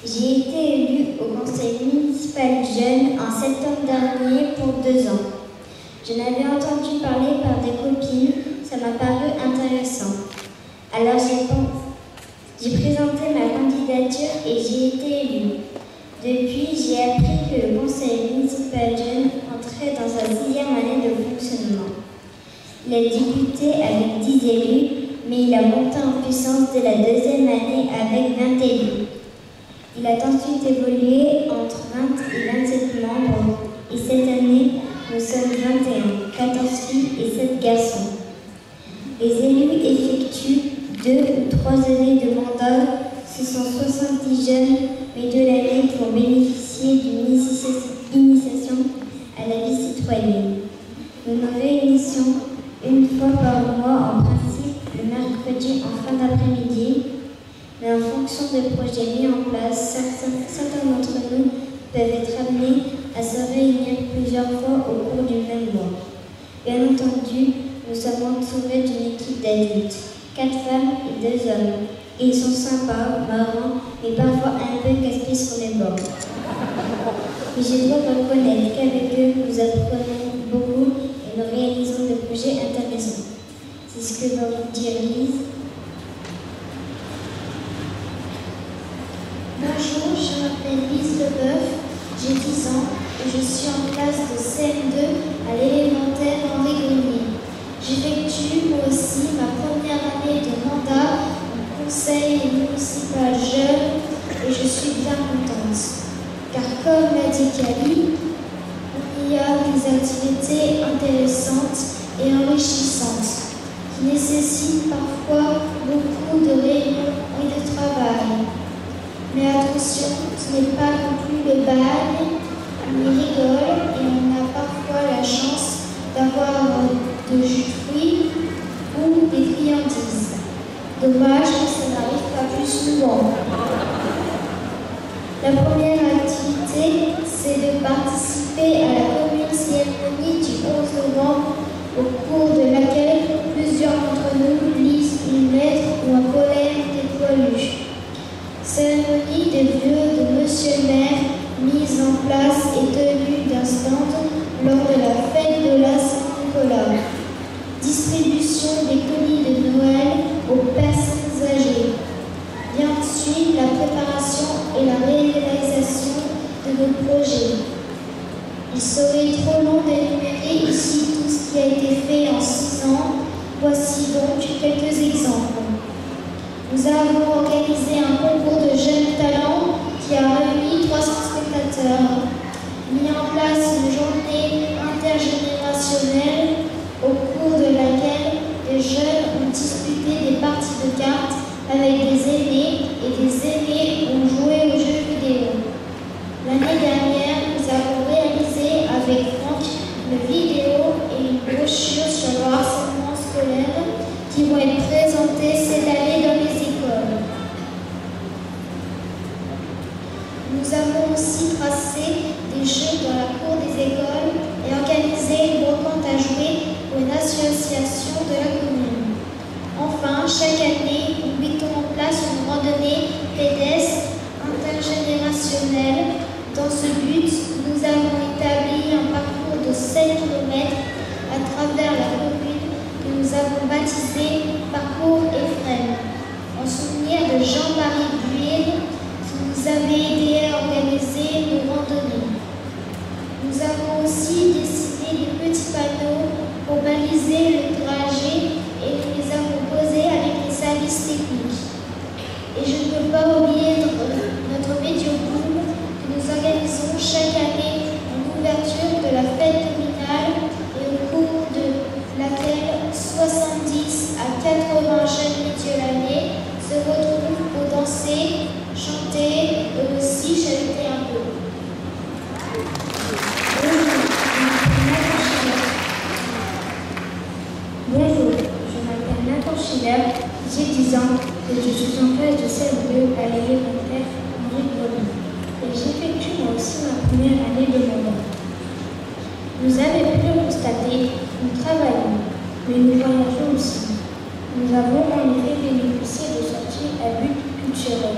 J'ai été élue au conseil municipal jeune en septembre dernier pour 2 ans. Je n'avais entendu parler par des copines, ça m'a paru intéressant. Alors j'ai présenté ma candidature et j'ai été élue. Depuis, j'ai appris que le conseil municipal jeune entrait dans sa 6e année de fonctionnement. Il a débuté avec 10 élus, mais il a monté en puissance dès la 2e année avec 20 élus. Il a ensuite évolué entre 20 et 27 membres, et cette année, nous sommes 21, 14 filles et 7 garçons. Les élus effectuent 2 ou 3 années de mandat. Ce sont 70 jeunes, mais de l'année pour bénéficier d'une initiation à la vie citoyenne. Nous nous réunissons une fois par mois, en principe le mercredi en fin d'après-midi, mais en fonction des projets mis en place, certains d'entre nous peuvent être amenés à se réunir plusieurs fois au cours du même mois. Bien entendu, nous sommes entourés d'une équipe d'adultes, 4 femmes et 2 hommes. Ils sont sympas, marrants, mais parfois un peu casse-pieds sur les bords. Mais je dois reconnaître qu'avec eux, nous apprenons beaucoup et nous réalisons des projets intéressants. C'est ce que va vous dire Lise. Bonjour, je m'appelle Lise Leboeuf, j'ai 10 ans et je suis en classe de CM2 à l'élémentaire Henri Grenier. J'effectue moi aussi ma première année de mandat au conseil municipal jeune et je suis bien contente. Car comme l'a dit Cali, il y a des activités intéressantes et enrichissantes qui nécessitent parfois beaucoup de réunions et de travail. Mais attention, ce n'est pas non plus le bal, on y rigole et on a parfois la chance d'avoir de jus de fruits ou des friandises. Dommage que ça n'arrive pas plus souvent. La première activité, c'est de participer à la commune cérémonie du 11 novembre, au cours de laquelle plusieurs d'entre nous lisent une lettre ou un poème des poilus. Cérémonie de vœux de Monsieur le maire, mise en place et tenue d'un stand lors de la fête de la Saint-Nicolas. Distribution des colis de Noël aux personnes âgées. Vient ensuite la préparation et la réalisation de nos projets. Il serait trop long d'énumérer ici tout ce qui a été fait en 6 ans. Voici donc quelques exemples. Nous avons organisé un concours de jeunes talents qui a réuni 300 spectateurs, mis en place une journée intergénérationnelle au cours de laquelle les jeunes ont disputé des parties de cartes avec des aînés et des aînés ont joué aux jeux vidéo. L'année dernière, nous avons réalisé avec Franck une vidéo et une brochure sur le harcèlement scolaire qui vont être présentés cette année dans les écoles. Nous avons aussi tracé des jeux dans la cour des écoles et organisé une brocante à jouer pour une association de la commune. Enfin, chaque année, nous mettons en place une randonnée pédestre intergénérationnelle. Dans ce but, nous avons établi un parcours de 7 km à travers la commune que nous avons baptisé Parcours Ephrem, en souvenir de Jean-Marie Buire qui nous avait aidé à organiser nos randonnées. Nous avons aussi dessiné des petits panneaux pour baliser le trajet et nous les avons posés avec les services techniques. Et je ne peux pas oublier notre médiocoupe que nous organisons chaque année en ouverture de la fête communale et au cours de laquelle 70 à 80 jeunes médiolannais se retrouvent pour danser, chanter et aussi chanter un peu. Bonjour, je m'appelle Nathan Schiller, j'ai 10 ans et je suis en classe de CM2 à l'élémentaire Henri Grenier. Et j'effectue moi aussi ma première année de mandat. Vous avez pu le constater, nous travaillons, mais nous voyageons aussi. Nous avons en effet bénéficié de sorties à but culturel.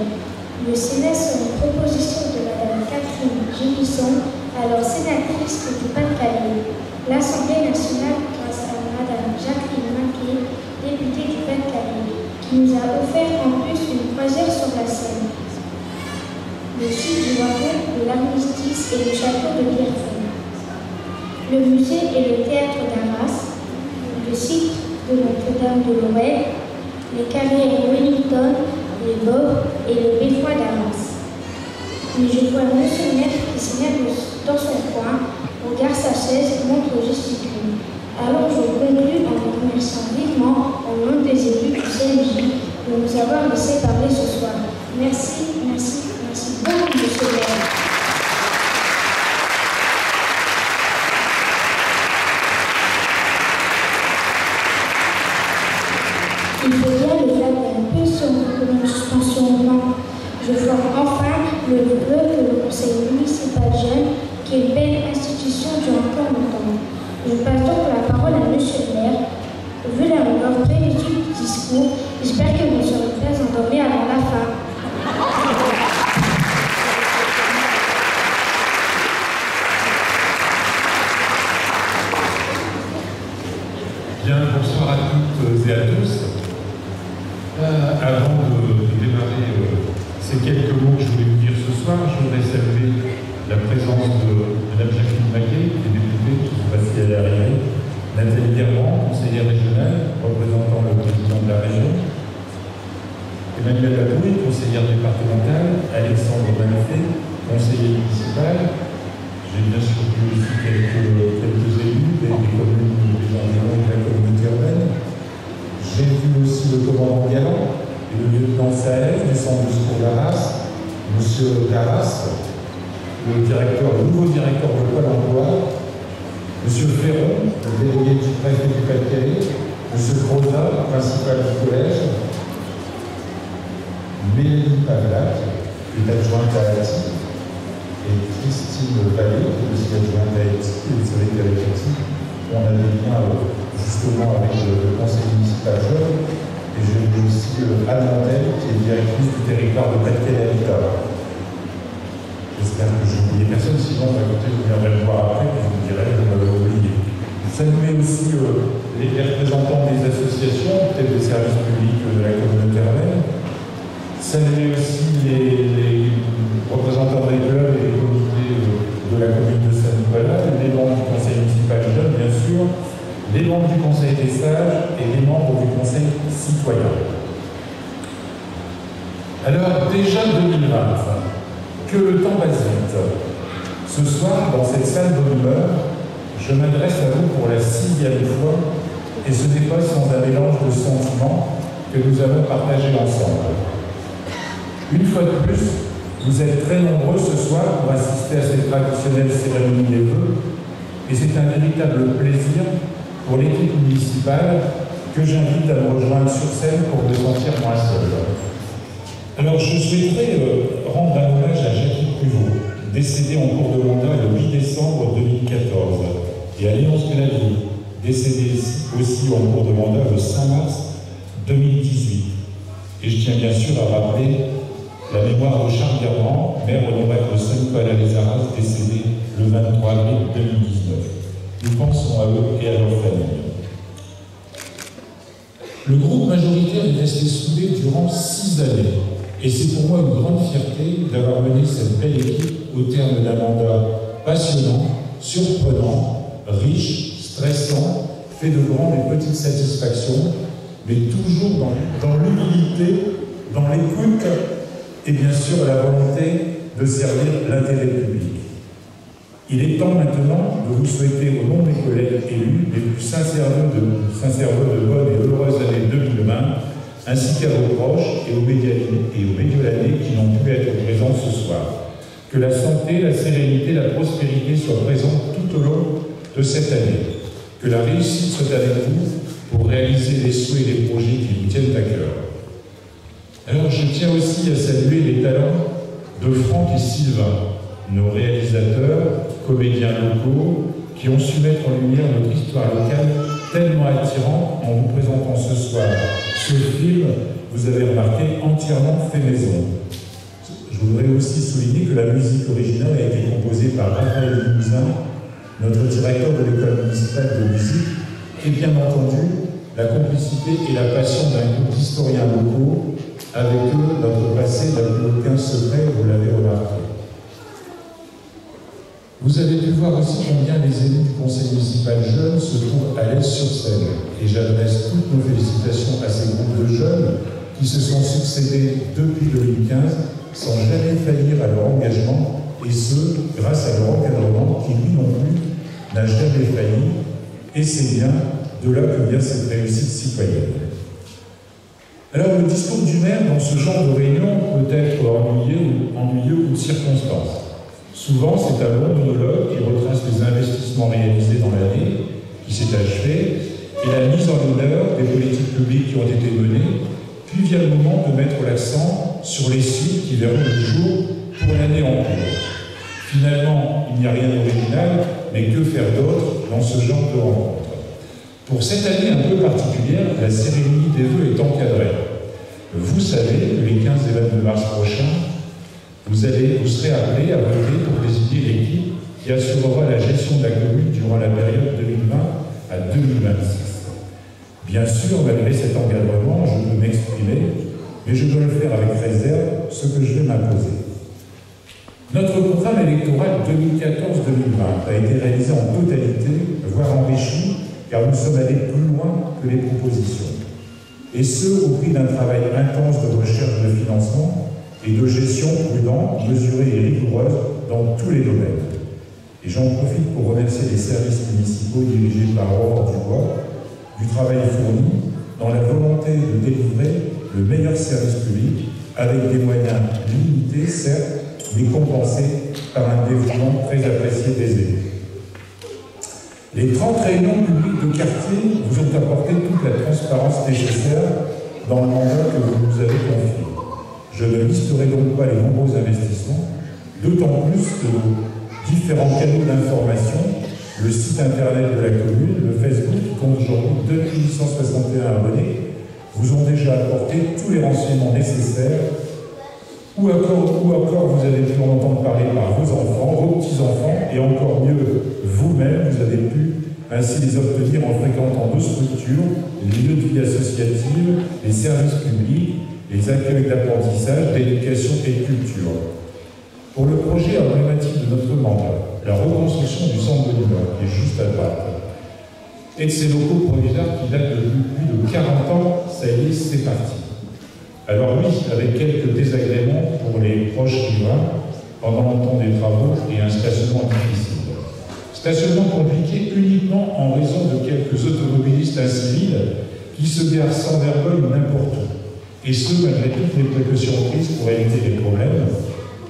Le Sénat, sur une proposition de Mme Catherine Génisson, alors sénatrice du Pas-de-Calais. L'Assemblée nationale, grâce à Mme Jacqueline Maquet, députée du Pas-de-Calais, qui nous a offert en plus une croisière sur la Seine. Le site du Wavre, de l'Armistice et le château de Pierrefonds. Le musée et le théâtre d'Arras. Le site de Notre-Dame de Lorette. Les carrières Wellington, les Bobs et le beffroi d'Arras. Mais je vois monsieur le maître qui s'énerve dans son coin, regarde sa chaise, montre gesticule. Alors je conclus en vous remerciant vivement au nom des élus du CNJ de nous avoir laissé parler ce soir. Merci, merci, merci beaucoup, monsieur le maire. Il faut bien le faire un peu sur une suspension. Non. Je forme enfin le vœu que le conseil municipal jeune, qui est une belle institution durant encore longtemps. Je passe donc la parole à monsieur le maire. Vu la longueur prévisible du discours, j'espère que vous ne serez pas endormis avant la fin. Bien, bonsoir à toutes et à tous. Avant de démarrer ces quelques mots que je voulais vous dire ce soir, je voudrais saluer la présence de Mme Jacqueline Maquet, qui est députée, je ne sais pas si elle est arrivée, Nathalie Guerrand, conseillère régionale, représentant le président de la région, Emmanuel Lapouille, conseillère départementale, Alexandre Manifet, conseiller municipal. J'ai bien sûr vu aussi quelques élus des communes, des environs de la communauté urbaine. J'ai vu aussi le commandant Galland et le lieutenant Saez du centre de secours d'Arras, M. Carras, le nouveau directeur de Pôle emploi, M. Ferron, le délégué du préfet du Pas-de-Calais, M. Croza, principal du collège, Mélanie Pavlak, qui est adjointe à ATI, et Christine Vallée, qui est aussi adjointe à ATI. Et vous savez qu'avec ATI, on a des liens justement avec le conseil municipal jeune. Et j'ai vu aussi Anne Montel, qui est directrice du territoire de Pas-de-Calais Habitat. J'espère que je n'oubliais personne, sinon écoutez, vous viendrez me voir après, et je vous dirai que vous m'avez oublié. Saluer aussi les représentants des associations, peut-être des services publics de la communauté urbaine. Saluer aussi les représentants des clubs et des comités de la commune de Saint-Nicolas, les membres du conseil municipal jeune, bien sûr, les membres du conseil des sages et les membres du conseil citoyen. Alors, déjà 2020, que le temps passe vite. Ce soir, dans cette salle bonne humeur, je m'adresse à vous pour la 6e fois, et ce n'est pas sans un mélange de sentiments que nous avons partagé ensemble. Une fois de plus, vous êtes très nombreux ce soir pour assister à cette traditionnelle cérémonie des vœux, et c'est un véritable plaisir pour l'équipe municipale que j'invite à me rejoindre sur scène pour me sentir moins seul. Alors je souhaiterais rendre un hommage à Jackie Pruvot, décédé en cours de mandat le 8 décembre 2014, et à Léonce Clavier, décédé aussi en cours de mandat le 5 mars 2018. Et je tiens bien sûr à rappeler la mémoire de Charles Guerrand, maire honoraire de Saint-Nicolas-les-Arras, décédé le 23 avril 2019. Nous pensons à eux et à leurs familles. Le groupe majoritaire est resté soudé durant 6 années. Et c'est pour moi une grande fierté d'avoir mené cette belle équipe au terme d'un mandat passionnant, surprenant, riche, stressant, fait de grandes et petites satisfactions, mais toujours dans l'humilité, dans l'écoute et bien sûr la volonté de servir l'intérêt public. Il est temps maintenant de vous souhaiter au nom des collègues élus les plus sincères vœux de bonnes et heureuses années 2020, ainsi qu'à vos proches et aux Médiolanais qui n'ont pu être présents ce soir. Que la santé, la sérénité, la prospérité soient présentes tout au long de cette année. Que la réussite soit avec vous pour réaliser les souhaits et les projets qui vous tiennent à cœur. Alors je tiens aussi à saluer les talents de Franck et Sylvain, nos réalisateurs, comédiens locaux, qui ont su mettre en lumière notre histoire locale tellement attirante en vous présentant ce soir ce film, vous avez remarqué, entièrement fait maison. Je voudrais aussi souligner que la musique originale a été composée par Raphaël Limousin, notre directeur de l'école municipale de musique, et bien entendu, la complicité et la passion d'un groupe d'historiens locaux. Avec eux, notre passé n'a plus aucun secret, vous l'avez remarqué. Vous avez pu voir aussi combien les élus du conseil municipal jeunes se trouvent à l'aise sur scène. Et j'adresse toutes nos félicitations à ces groupes de jeunes qui se sont succédés depuis 2015 sans jamais faillir à leur engagement, et ce, grâce à leur encadrement qui, lui non plus, n'a jamais failli. Et c'est bien de là que vient cette réussite citoyenne. Alors, le discours du maire dans ce genre de réunion peut être ennuyeux ou de circonstance. Souvent, c'est un long monologue qui retrace les investissements réalisés dans l'année qui s'est achevée et la mise en honneur des politiques publiques qui ont été menées, puis vient le moment de mettre l'accent sur les suites qui verront le jour pour l'année en cours. Finalement, il n'y a rien d'original, mais que faire d'autre dans ce genre de rencontre? Pour cette année un peu particulière, la cérémonie des vœux est encadrée. Vous savez que les 15 et 22 mars prochains, vous serez appelés à voter pour désigner l'équipe qui assurera la gestion de la commune durant la période 2020 à 2026. Bien sûr, malgré cet encadrement, je peux m'exprimer, mais je dois le faire avec réserve, ce que je vais m'imposer. Notre programme électoral 2014-2020 a été réalisé en totalité, voire enrichi, car nous sommes allés plus loin que les propositions. Et ce, au prix d'un travail intense de recherche de financement et de gestion prudente, mesurée et rigoureuse dans tous les domaines. Et j'en profite pour remercier les services municipaux dirigés par Aurore Dubois du travail fourni dans la volonté de délivrer le meilleur service public avec des moyens limités, certes, mais compensés par un développement très apprécié des élus. Les 30 réunions publiques de quartier vous ont apporté toute la transparence nécessaire dans le mandat que vous nous avez confié. Je ne listerai donc pas les nombreux investissements, d'autant plus que nos différents canaux d'information, le site internet de la commune, le Facebook, qui compte aujourd'hui 2861 abonnés, vous ont déjà apporté tous les renseignements nécessaires, ou encore vous avez pu en entendre parler par vos enfants, vos petits-enfants, et encore mieux, vous-même, vous avez pu ainsi les obtenir en fréquentant nos structures, les lieux de vie associative, les services publics, les accueils d'apprentissage, d'éducation et de culture. Pour le projet emblématique de notre mandat, la reconstruction du centre de l'Humeur, qui est juste à droite, et de ces locaux provisoires qui datent depuis plus de 40 ans, ça y est, c'est parti. Alors oui, avec quelques désagréments pour les proches riverains pendant le temps des travaux et un stationnement difficile. Stationnement compliqué uniquement en raison de quelques automobilistes incivils qui se garent sans vergogne n'importe où. Et ce, malgré toutes les précautions prises pour éviter les problèmes.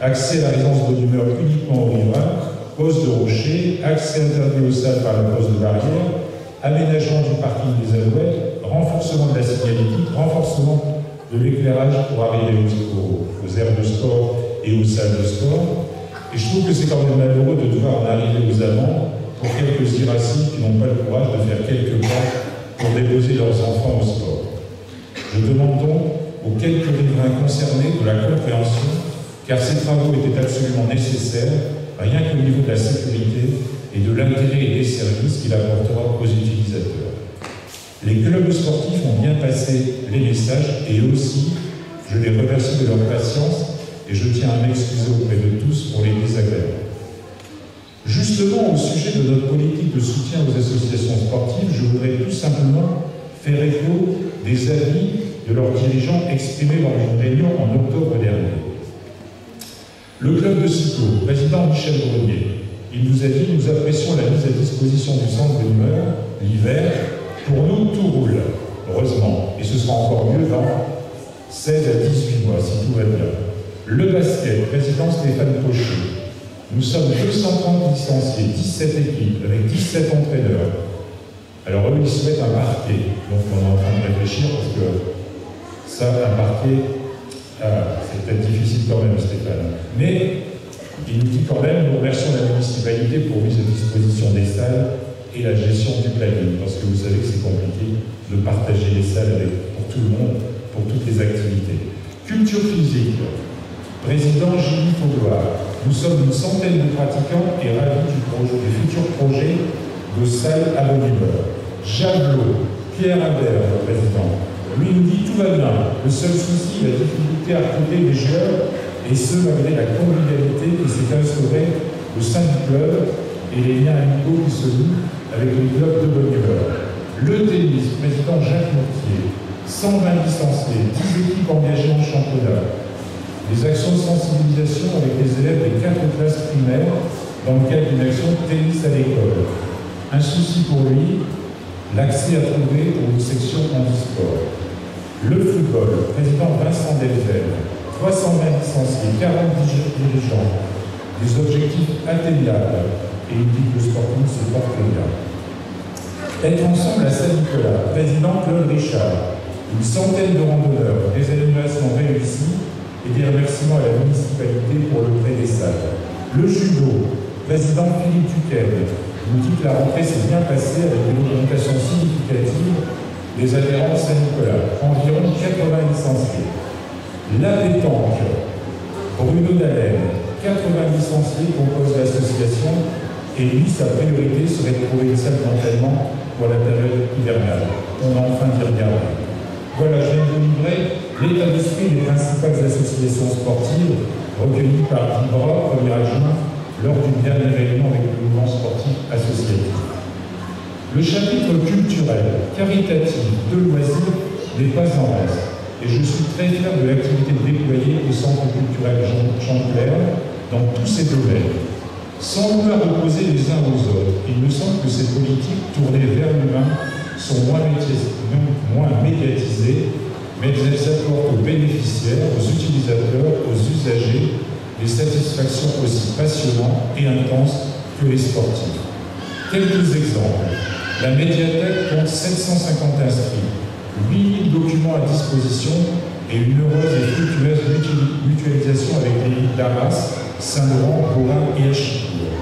Accès à la résidence de l'Humeur uniquement aux riverains, poste de rocher, accès interdit aux salles par le poste de barrière, aménagement du parking des Alouettes, renforcement de la signalétique, renforcement de l'éclairage pour arriver aux aires de sport et aux salles de sport. Et je trouve que c'est quand même malheureux de devoir en arriver aux amants pour quelques irascibles qui n'ont pas le courage de faire quelques pas pour déposer leurs enfants au sport. Je demande donc aux quelques riverains concernés de la compréhension, car ces travaux étaient absolument nécessaires, rien qu'au niveau de la sécurité et de l'intérêt et des services qu'il apportera aux utilisateurs. Les clubs sportifs ont bien passé les messages et eux aussi, je les remercie de leur patience et je tiens à m'excuser auprès de tous pour les désagréments. Justement, au sujet de notre politique de soutien aux associations sportives, je voudrais tout simplement faire écho des avis de leurs dirigeants exprimés dans une réunion en octobre dernier. Le club de cyclo, président Michel Grenier, il nous a dit « Nous apprécions la mise à disposition du centre de l'Humeur l'hiver. Pour nous, tout roule, heureusement, et ce sera encore mieux dans 16 à 18 mois, si tout va bien. Le basket, président Stéphane Cochet. Nous sommes 230 licenciés, 17 équipes, avec 17 entraîneurs. Alors eux, ils souhaitent un parquet. Donc on est en train de réfléchir parce que ça, un parquet, c'est peut-être difficile quand même, Stéphane. Mais il nous dit quand même, nous remercions la municipalité pour mise à disposition des salles et la gestion du planning, parce que vous savez que c'est compliqué de partager les salles pour tout le monde, pour toutes les activités. Culture physique. Président Gilles Faudoir, nous sommes une centaine de pratiquants et ravis du futur projet de salle à bonne humeur. Javelot, Pierre Albert, le président, lui nous dit tout va bien. Le seul souci, la difficulté à recruter des joueurs, et ce malgré la convivialité qui s'est instaurée au sein du club et les liens amicaux qui se nouent avec les clubs de bonne humeur. Le tennis, président Jacques Mortier, 120 licenciés, 10 équipes engagées en championnat. Des actions de sensibilisation avec les élèves des 4 classes primaires dans le cadre d'une action tennis à l'école. Un souci pour lui, l'accès à trouver pour une section handisport. Le football, président Vincent Delzel, 320 licenciés, 40 dirigeants, des objectifs atteignables et une vie de sportif se porte bien. Être ensemble à Saint-Nicolas, président Claude Richard, une centaine de randonneurs, des animations réussies et des remerciements à la municipalité pour le prêt des salles. Le judo, président Philippe Duquesne, nous dit que la rentrée s'est bien passée avec une augmentation significative des adhérents de Saint-Nicolas, environ 80 licenciés. La pétanque, Bruno Dallène, 80 licenciés composent l'association et lui, sa priorité serait de trouver une salle d'entraînement pour la période hivernale. On a enfin d'y regarder. Voilà, je viens de vous livrer l'état d'esprit des principales associations sportives recueillies par Vibra, premier adjoint, lors d'une dernière réunion avec le mouvement sportif associatif. Le chapitre culturel, caritatif, de loisirs n'est pas en reste. Et je suis très fier de l'activité déployée au Centre culturel Jean-Clair dans tous ces domaines. Sans vouloir opposer les uns aux autres, il me semble que ces politiques tournées vers l'humain sont moins médiatisées, mais elles apportent aux bénéficiaires, aux utilisateurs, aux usagers, des satisfactions aussi passionnantes et intenses que les sportifs. Quelques exemples. La médiathèque compte 750 inscrits, 8000 documents à disposition et une heureuse et fructueuse mutualisation avec les villes d'Arras, Saint-Laurent, Borin et Achicourt.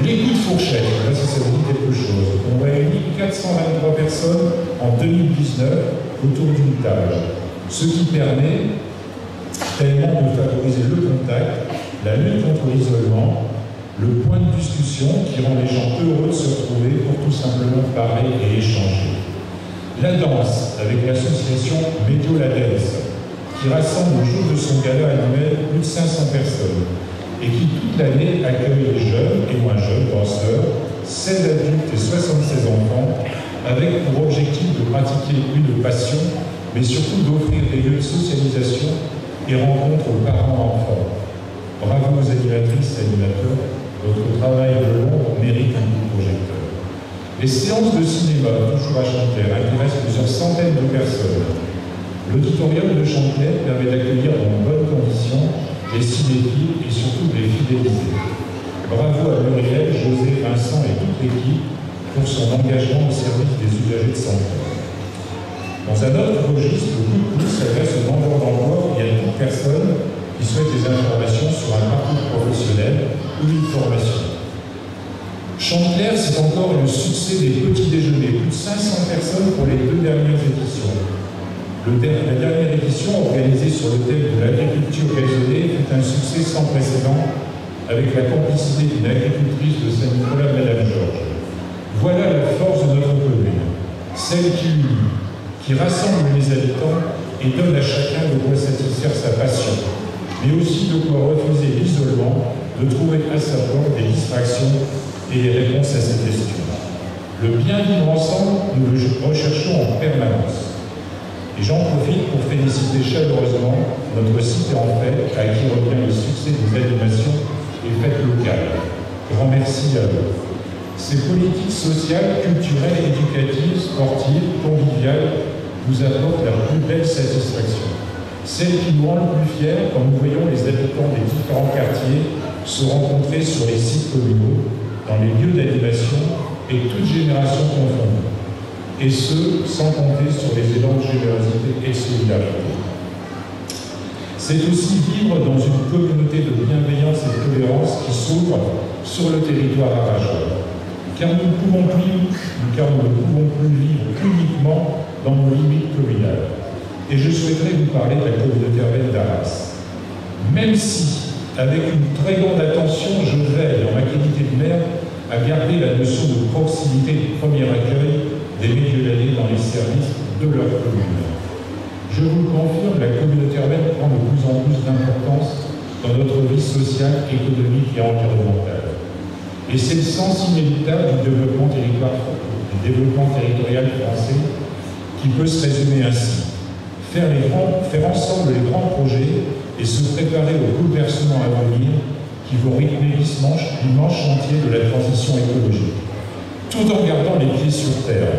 Les coups de fourchette, là si ça vous dit quelque chose, on réunit 423 personnes en 2019 autour d'une table, ce qui permet tellement de favoriser le contact, la lutte contre l'isolement, le point de discussion qui rend les gens heureux de se retrouver pour tout simplement parler et échanger. La danse, avec l'association Médio La Dance, qui rassemble le jour de son gala annuel plus de 500 personnes et qui toute l'année accueille les jeunes et moins jeunes danseurs, 16 adultes et 76 enfants, avec pour objectif de pratiquer une passion, mais surtout d'offrir des lieux de socialisation et rencontres aux parents-enfants. Bravo aux animatrices et animateurs, votre travail de l'ombre mérite un coup de projecteur. Les séances de cinéma, toujours à Chanteler, intéressent plusieurs centaines de personnes. L'auditorium de Chanteler permet d'accueillir dans de bonnes conditions les cinéphiles et surtout les fidéliser. Bravo à Muriel, José, Vincent et toute l'équipe pour son engagement au service des usagers de santé. Dans un autre registre, le coup de pouce s'adresse aux demandeurs d'emploi et à toute personne qui souhaite des informations sur un parcours professionnel ou une formation. Chanteler, c'est encore le succès des petits déjeuners, plus de 500 personnes pour les 2 dernières éditions. La dernière édition, organisée sur le thème de l'agriculture raisonnée, fut un succès sans précédent avec la complicité d'une agricultrice de Saint-Nicolas, Madame Georges. Voilà la force de notre commune, celle qui unit, qui rassemble les habitants et donne à chacun de quoi satisfaire sa passion, mais aussi de quoi refuser l'isolement, de trouver à sa porte des distractions et des réponses à ces questions. Le bien vivre ensemble, nous le recherchons en permanence. Et j'en profite pour féliciter chaleureusement notre site en fait, à qui revient le succès des animations et fêtes locales. Grand merci à eux. Ces politiques sociales, culturelles, éducatives, sportives, conviviales nous apportent la plus belle satisfaction. Celle qui nous rend le plus fiers quand nous voyons les habitants des différents quartiers se rencontrer sur les sites communaux, dans les lieux d'animation et toutes générations confondues. Et ce, sans compter sur les élans de générosité et de solidarité. C'est aussi vivre dans une communauté de bienveillance et de tolérance qui s'ouvre sur le territoire arracheur. Car nous ne pouvons plus vivre uniquement dans nos limites communales. Et je souhaiterais vous parler de la communauté urbaine d'Arras. Même si, avec une très grande attention, je veille, en ma qualité de maire, à garder la notion de proximité et de premier accueil des Médiolânais dans les services de leur commune. Je vous le confirme, la communauté urbaine prend de plus en plus d'importance dans notre vie sociale, économique et environnementale. Et c'est le sens inévitable du développement territorial français qui peut se résumer ainsi. Faire ensemble les grands projets et se préparer aux bouleversements à venir qui vont rythmer l'immense chantier de la transition écologique, tout en gardant les pieds sur terre.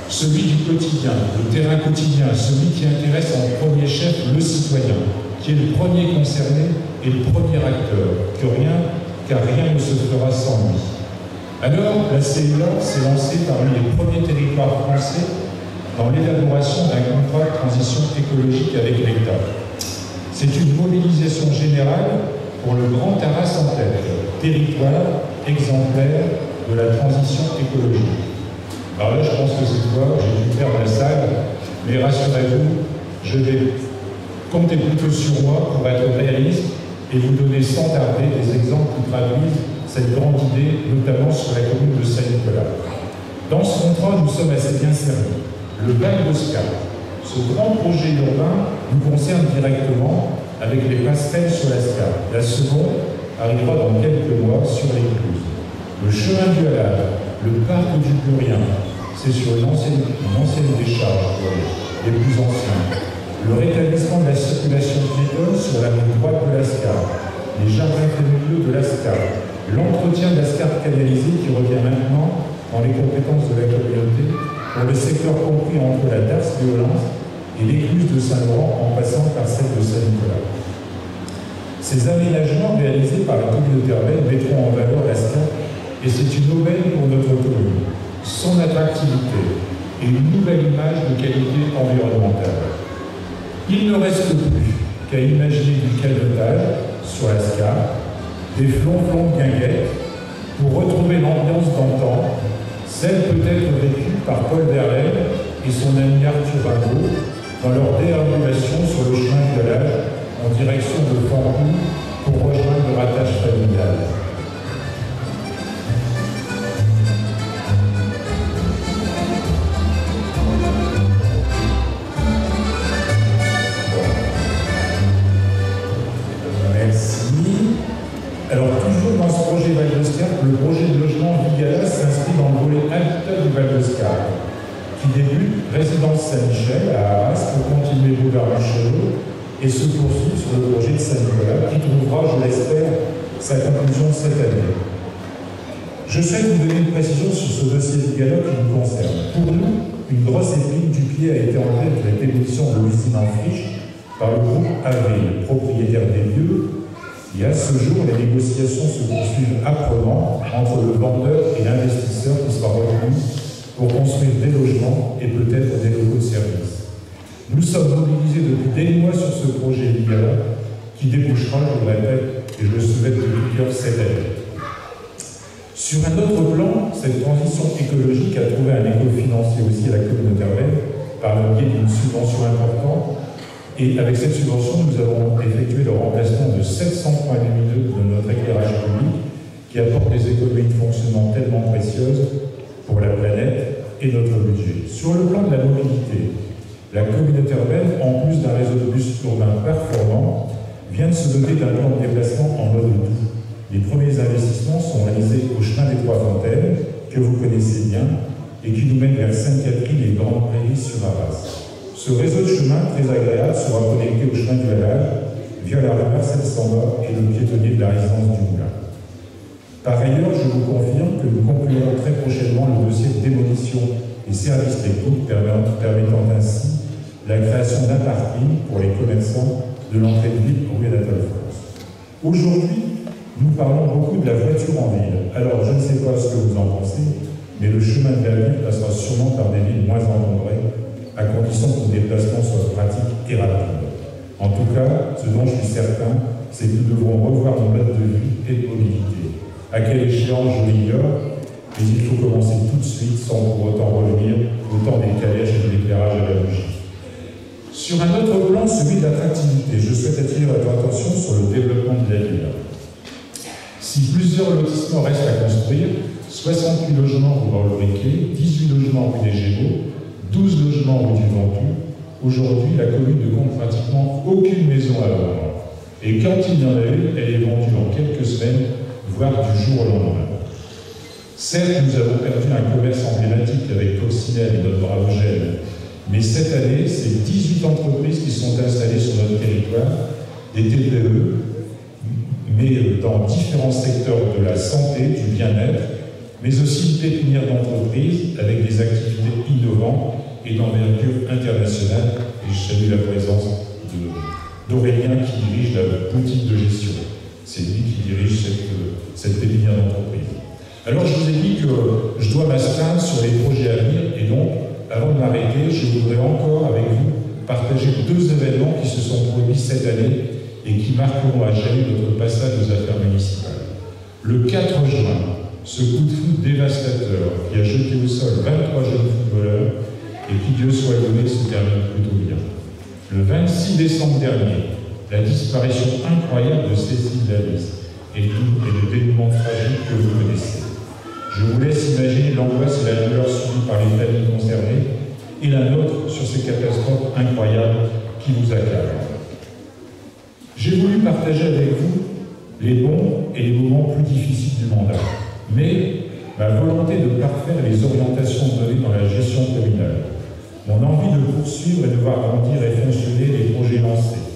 Celui du quotidien, le terrain quotidien, celui qui intéresse en premier chef le citoyen, qui est le premier concerné et le premier acteur, car rien ne se fera sans lui. Alors, la CEA s'est lancée parmi les premiers territoires français dans l'élaboration d'un contrat de transition écologique avec l'État. C'est une mobilisation générale pour le Grand Arras en tête, territoire exemplaire de la transition écologique. Alors là, je pense que cette fois, j'ai dû perdre la salle, mais rassurez-vous, je vais compter plutôt sur moi pour être réaliste et vous donner sans tarder des exemples qui traduisent cette grande idée, notamment sur la commune de Saint-Nicolas. Dans ce contrat, nous sommes assez bien servis. Le Val d'Oscar, ce grand projet urbain nous concerne directement avec les passerelles sur la Scarpe. La seconde arrivera dans quelques mois sur l'Écluse. Le chemin du Halal, le parc du Plurien, c'est sur une ancienne décharge les plus anciens. Le rétablissement de la circulation piétonne sur la rive droite de la Scarpe, les jardins familiaux de la Scarpe, l'entretien de la Scarpe canalisée qui revient maintenant dans les compétences de la communauté pour le secteur compris entre la Darse-Violence et l'écluse de Saint-Laurent en passant par celle de Saint-Nicolas. Ces aménagements réalisés par la communauté urbaine mettront en valeur la Scarpe et c'est une aubaine pour notre commune, son attractivité et une nouvelle image de qualité environnementale. Il ne reste plus qu'à imaginer du canotage sur la Scarpe, des flonflons de guinguettes pour retrouver l'ambiance d'antan, celle peut-être vécue par Paul Verlaine et son ami Arthur Rimbaud dans leur déambulation sur le chemin du Halal en direction de Fambou pour rejoindre le rattache familial. Alors, toujours dans ce projet Val d'Oscar, le projet de logement Vigala s'inscrit dans le volet habitat du Val d'Oscar, qui débute résidence Saint-Michel à Arras pour continuer boulevard Michel et se poursuit sur le projet de Saint-Nicolas, qui trouvera, je l'espère, sa conclusion cette année. Je souhaite vous donner une précision sur ce dossier Vigala qui nous concerne. Pour nous, une grosse épine du pied a été enlevée avec la démolition de l'usine en friche par le groupe Avril, propriétaire des lieux. Et à ce jour, les négociations se poursuivent âprement entre le vendeur et l'investisseur qui sera retenu pour construire des logements et peut-être des locaux de service. Nous sommes mobilisés depuis des mois sur ce projet Vigala qui débouchera, je le répète, et je le souhaite depuis cette année. Sur un autre plan, cette transition écologique a trouvé un écho financier aussi à la communauté urbaine par le biais d'une subvention importante. Et avec cette subvention, nous avons effectué le remplacement de 700 points lumineux de notre éclairage public qui apporte des économies de fonctionnement tellement précieuses pour la planète et notre budget. Sur le plan de la mobilité, la communauté urbaine, en plus d'un réseau de bus urbains performant, vient de se doter d'un plan de déplacement en mode doux. Les premiers investissements sont réalisés au chemin des Trois Fontaines, que vous connaissez bien, et qui nous mène vers Sainte-Catherine et Grande Prairie sur Arras. Ce réseau de chemin très agréable sera connecté au chemin du Halal via la rue Marcel Samba et le piétonnier de la résidence du Moulin. Par ailleurs, je vous confirme que nous conclurons très prochainement le dossier de démolition des services techniques permettant ainsi la création d'un parking pour les commerçants de l'entrée de ville rue Anatole France. Aujourd'hui, nous parlons beaucoup de la voiture en ville. Alors, je ne sais pas ce que vous en pensez, mais le chemin de la ville passera sûrement par des villes moins encombrées, à condition que le déplacement soit pratique et rapide. En tout cas, ce dont je suis certain, c'est que nous devrons revoir nos modes de vie et de mobilité. À quelle échéance, je l'ignore, mais il faut commencer tout de suite sans pour autant revenir au temps des calèches et de l'éclairage à la bougie. Sur un autre plan, celui de l'attractivité, je souhaite attirer votre attention sur le développement de la ville. Si plusieurs lotissements restent à construire, 68 logements rue Raoul-Riquet, 18 logements rue des Gémeaux, 12 logements rue du Ventoux, aujourd'hui la commune ne compte pratiquement aucune maison à vendre. Et quand il y en a eu, elle est vendue en quelques semaines, voire du jour au lendemain. Certes, nous avons perdu un commerce emblématique avec Coccinelle et notre brave Gênes, mais cette année, c'est 18 entreprises qui sont installées sur notre territoire, des TPE, mais dans différents secteurs de la santé, du bien-être, mais aussi une pépinière d'entreprises avec des activités innovantes et d'envergure internationale. Et je salue la présence d'Aurélien qui dirige la boutique de gestion. C'est lui qui dirige cette pépinière d'entreprise. Alors je vous ai dit que je dois m'astreindre sur les projets à venir et donc, avant de m'arrêter, je voudrais encore avec vous partager 2 événements qui se sont produits cette année et qui marqueront à jamais notre passage aux affaires municipales. Le 4 juin, ce coup de foudre dévastateur qui a jeté au sol 23 jeunes footballeurs et qui, Dieu soit loué, se termine plutôt bien. Le 26 décembre dernier, la disparition incroyable de Cécile Davis et le dénouement tragique que vous connaissez. Je vous laisse imaginer l'angoisse et la douleur subies par les familles concernées et la nôtre sur ces catastrophes incroyables qui vous accablent. J'ai voulu partager avec vous les bons et les moments plus difficiles du mandat, mais ma volonté de parfaire les orientations données dans la gestion communale, mon envie de poursuivre et de voir grandir et fonctionner les projets lancés,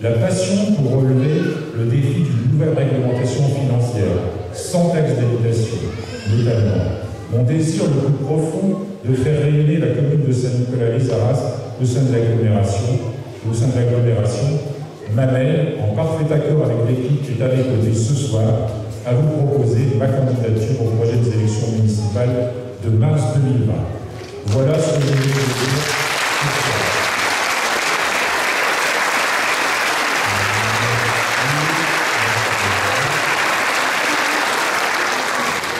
la passion pour relever le défi d'une nouvelle réglementation financière, sans taxe d'habitation, notamment, mon désir le plus profond de faire rayonner la commune de Saint-Nicolas-les-Arras au sein de l'agglomération, m'amène, en parfait accord avec l'équipe qui est à mes côtés ce soir, à vous proposer ma candidature aux prochaines élections municipales de mars 2020. Voilà ce que je voulais vous dire.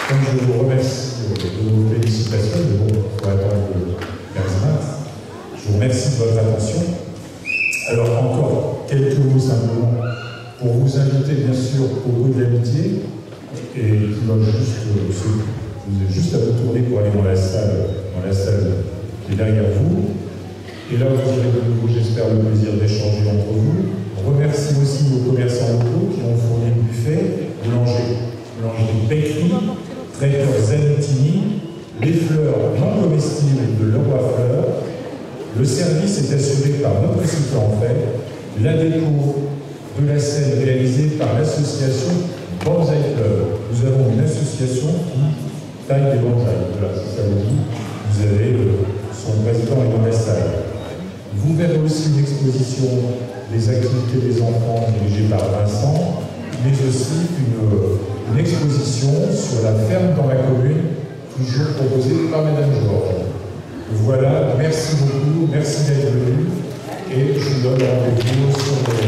Comme je vous remercie de vos félicitations, mais bon, il faut attendre le 15 mars. Je vous remercie de votre attention. Alors encore quelques mots simplement pour vous inviter bien sûr au goût de l'amitié et qui va vous êtes juste à vous tourner pour aller dans la salle qui est derrière vous. Et là vous aurez de nouveau, j'espère, le plaisir d'échanger entre vous. Remercie aussi vos commerçants locaux qui ont fourni le buffet, boulangerie Pécry, traiteur Zanitini, les fleurs non comestibles de Leroy Fleurs. Le service est assuré par notre site en fait, la déco de la scène réalisée par l'association Bonsaï Club. Nous avons une association qui taille des bonsaïs. Voilà, si ça vous dit, vous avez son président est dans la salle. Vous verrez aussi une exposition des activités des enfants dirigée par Vincent, mais aussi une exposition sur la ferme dans la commune, toujours proposée par Madame Georges. Voilà, merci beaucoup, merci d'être venu et je vous donne rendez-vous sur le